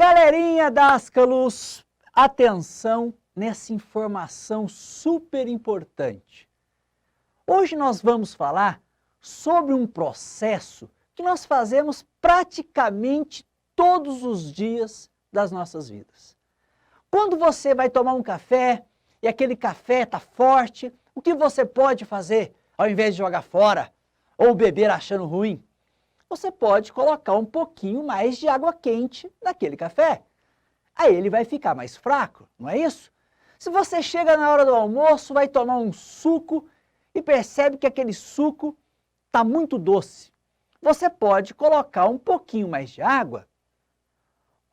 Galerinha Dascalos, atenção nessa informação super importante. Hoje nós vamos falar sobre um processo que nós fazemos praticamente todos os dias das nossas vidas. Quando você vai tomar um café e aquele café está forte, o que você pode fazer ao invés de jogar fora ou beber achando ruim? Você pode colocar um pouquinho mais de água quente naquele café. Aí ele vai ficar mais fraco, não é isso? Se você chega na hora do almoço, vai tomar um suco e percebe que aquele suco está muito doce, você pode colocar um pouquinho mais de água.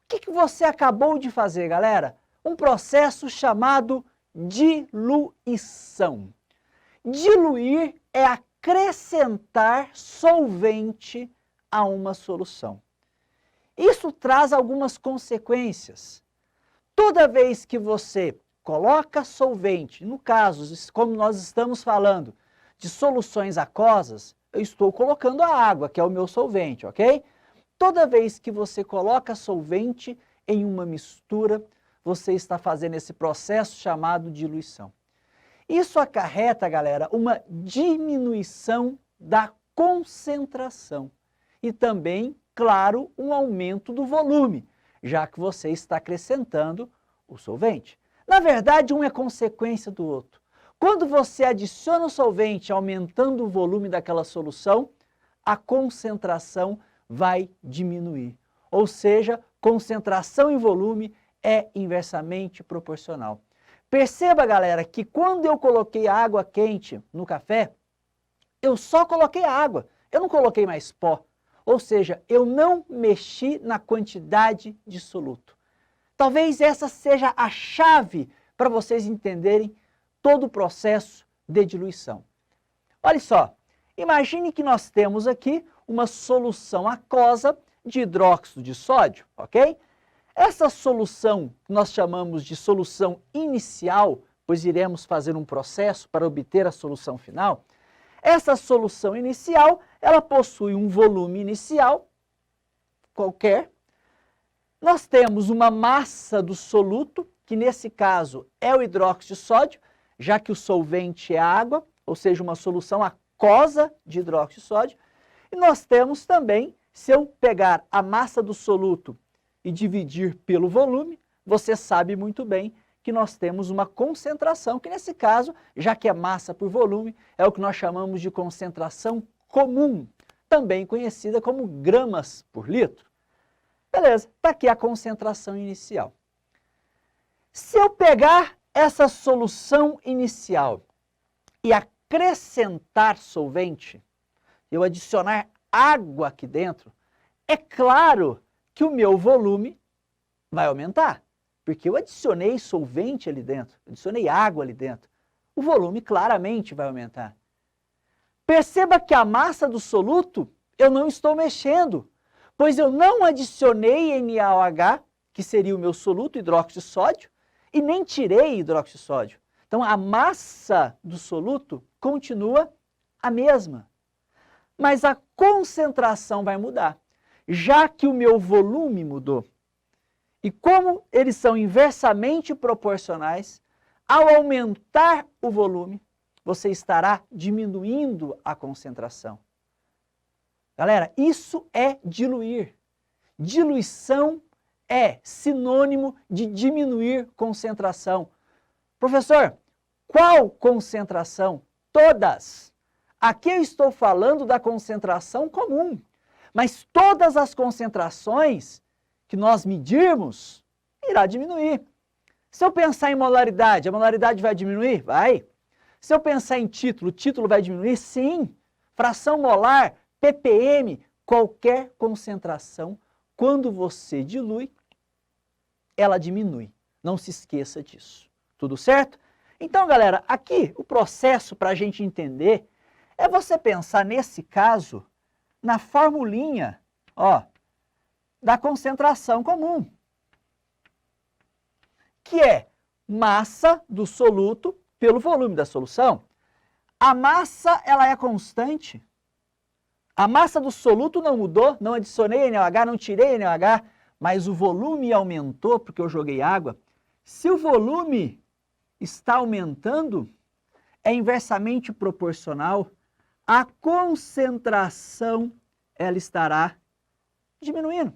O que você acabou de fazer, galera? Um processo chamado diluição. Diluir é acrescentar solvente a uma solução. Isso traz algumas consequências. Toda vez que você coloca solvente, no caso, como nós estamos falando de soluções aquosas, eu estou colocando a água, que é o meu solvente, ok? Toda vez que você coloca solvente em uma mistura, você está fazendo esse processo chamado diluição. Isso acarreta, galera, uma diminuição da concentração e também, claro, um aumento do volume, já que você está acrescentando o solvente. Na verdade, um é consequência do outro. Quando você adiciona o solvente aumentando o volume daquela solução, a concentração vai diminuir. Ou seja, concentração e volume é inversamente proporcional. Perceba, galera, que quando eu coloquei água quente no café, eu só coloquei água, eu não coloquei mais pó. Ou seja, eu não mexi na quantidade de soluto. Talvez essa seja a chave para vocês entenderem todo o processo de diluição. Olha só, imagine que nós temos aqui uma solução aquosa de hidróxido de sódio, ok? Essa solução nós chamamos de solução inicial, pois iremos fazer um processo para obter a solução final. Essa solução inicial, ela possui um volume inicial, qualquer. Nós temos uma massa do soluto, que nesse caso é o hidróxido de sódio, já que o solvente é água, ou seja, uma solução aquosa de hidróxido de sódio. E nós temos também, se eu pegar a massa do soluto e dividir pelo volume, você sabe muito bem que nós temos uma concentração, que nesse caso, já que é massa por volume, é o que nós chamamos de concentração comum, também conhecida como gramas por litro. Beleza, está aqui a concentração inicial. Se eu pegar essa solução inicial e acrescentar solvente, eu adicionar água aqui dentro, é claro que o meu volume vai aumentar. Porque eu adicionei solvente ali dentro, adicionei água ali dentro. O volume claramente vai aumentar. Perceba que a massa do soluto eu não estou mexendo, pois eu não adicionei NaOH, que seria o meu soluto, hidróxido de sódio, e nem tirei hidróxido de sódio. Então a massa do soluto continua a mesma, mas a concentração vai mudar, já que o meu volume mudou. E como eles são inversamente proporcionais, ao aumentar o volume, você estará diminuindo a concentração. Galera, isso é diluir. Diluição é sinônimo de diminuir concentração. Professor, qual concentração? Todas. Aqui eu estou falando da concentração comum, mas todas as concentrações que nós medirmos, irá diminuir. Se eu pensar em molaridade, a molaridade vai diminuir? Vai. Se eu pensar em título, o título vai diminuir? Sim. Fração molar, ppm, qualquer concentração, quando você dilui, ela diminui. Não se esqueça disso. Tudo certo? Então, galera, aqui o processo para a gente entender é você pensar, nesse caso, na formulinha, ó, da concentração comum, que é massa do soluto pelo volume da solução. A massa, ela é constante. A massa do soluto não mudou, não adicionei NaOH, não tirei NaOH, mas o volume aumentou porque eu joguei água. Se o volume está aumentando, é inversamente proporcional à concentração, ela estará diminuindo.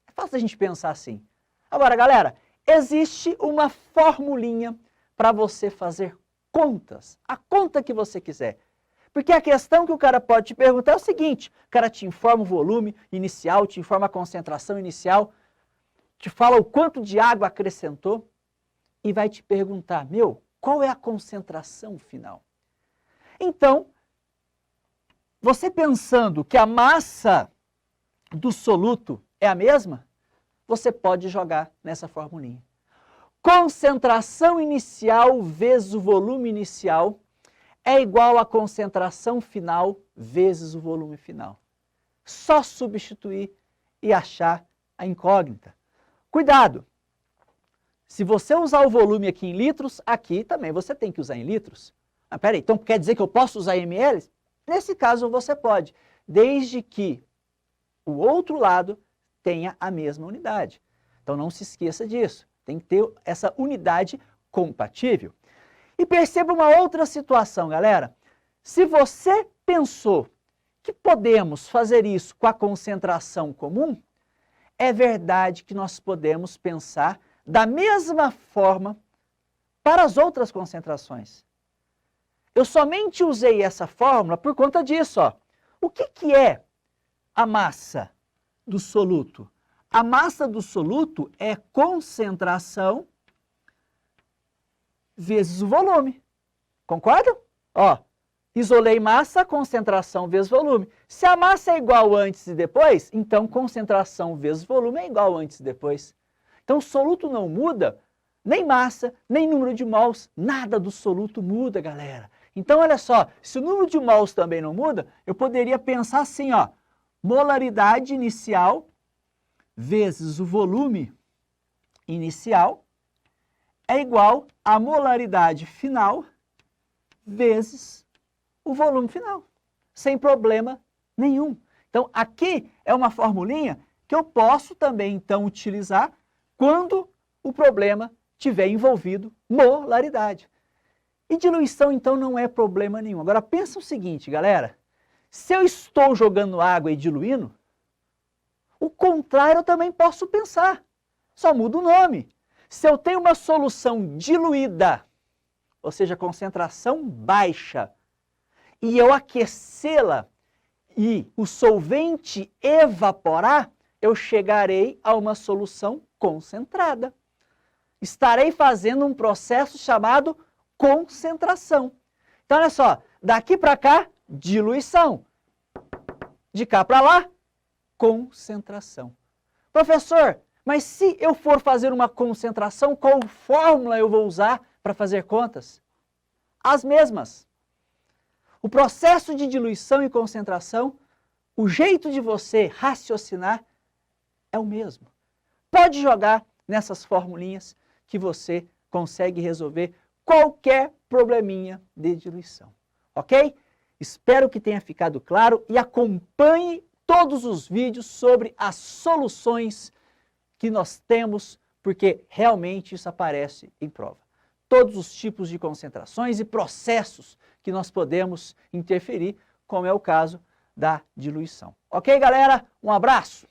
É fácil a gente pensar assim. Agora, galera, existe uma formulinha para você fazer contas, a conta que você quiser. Porque a questão que o cara pode te perguntar é o seguinte, o cara te informa o volume inicial, te informa a concentração inicial, te fala o quanto de água acrescentou e vai te perguntar, qual é a concentração final? Então, você pensando que a massa do soluto é a mesma, você pode jogar nessa formulinha. Concentração inicial vezes o volume inicial é igual à concentração final vezes o volume final. Só substituir e achar a incógnita. Cuidado! Se você usar o volume aqui em litros, aqui também você tem que usar em litros. Ah, peraí, então quer dizer que eu posso usar em ml? Nesse caso você pode, desde que o outro lado tenha a mesma unidade. Então não se esqueça disso, tem que ter essa unidade compatível. E perceba uma outra situação, galera. Se você pensou que podemos fazer isso com a concentração comum, é verdade que nós podemos pensar da mesma forma para as outras concentrações. Eu somente usei essa fórmula por conta disso. Ó. O que é a massa do soluto? A massa do soluto é concentração vezes o volume. Concordam? Ó, isolei massa, concentração vezes volume. Se a massa é igual antes e depois, então concentração vezes volume é igual antes e depois. Então o soluto não muda, nem massa, nem número de mols, nada do soluto muda, galera. Então olha só, se o número de mols também não muda, eu poderia pensar assim, ó, molaridade inicial vezes o volume inicial é igual a molaridade final vezes o volume final, sem problema nenhum. Então, aqui é uma formulinha que eu posso também, então, utilizar quando o problema tiver envolvido molaridade. E diluição, então, não é problema nenhum. Agora, pensa o seguinte, galera. Se eu estou jogando água e diluindo, o contrário eu também posso pensar. Só muda o nome. Se eu tenho uma solução diluída, ou seja, concentração baixa, e eu aquecê-la e o solvente evaporar, eu chegarei a uma solução concentrada. Estarei fazendo um processo chamado concentração. Então, olha só, daqui para cá, diluição. De cá para lá, concentração. Professor, mas se eu for fazer uma concentração, qual fórmula eu vou usar para fazer contas? As mesmas. O processo de diluição e concentração, o jeito de você raciocinar é o mesmo. Pode jogar nessas formulinhas que você consegue resolver qualquer probleminha de diluição. Ok? Espero que tenha ficado claro e acompanhe todos os vídeos sobre as soluções que nós temos, porque realmente isso aparece em prova. Todos os tipos de concentrações e processos que nós podemos interferir, como é o caso da diluição. Ok, galera? Um abraço!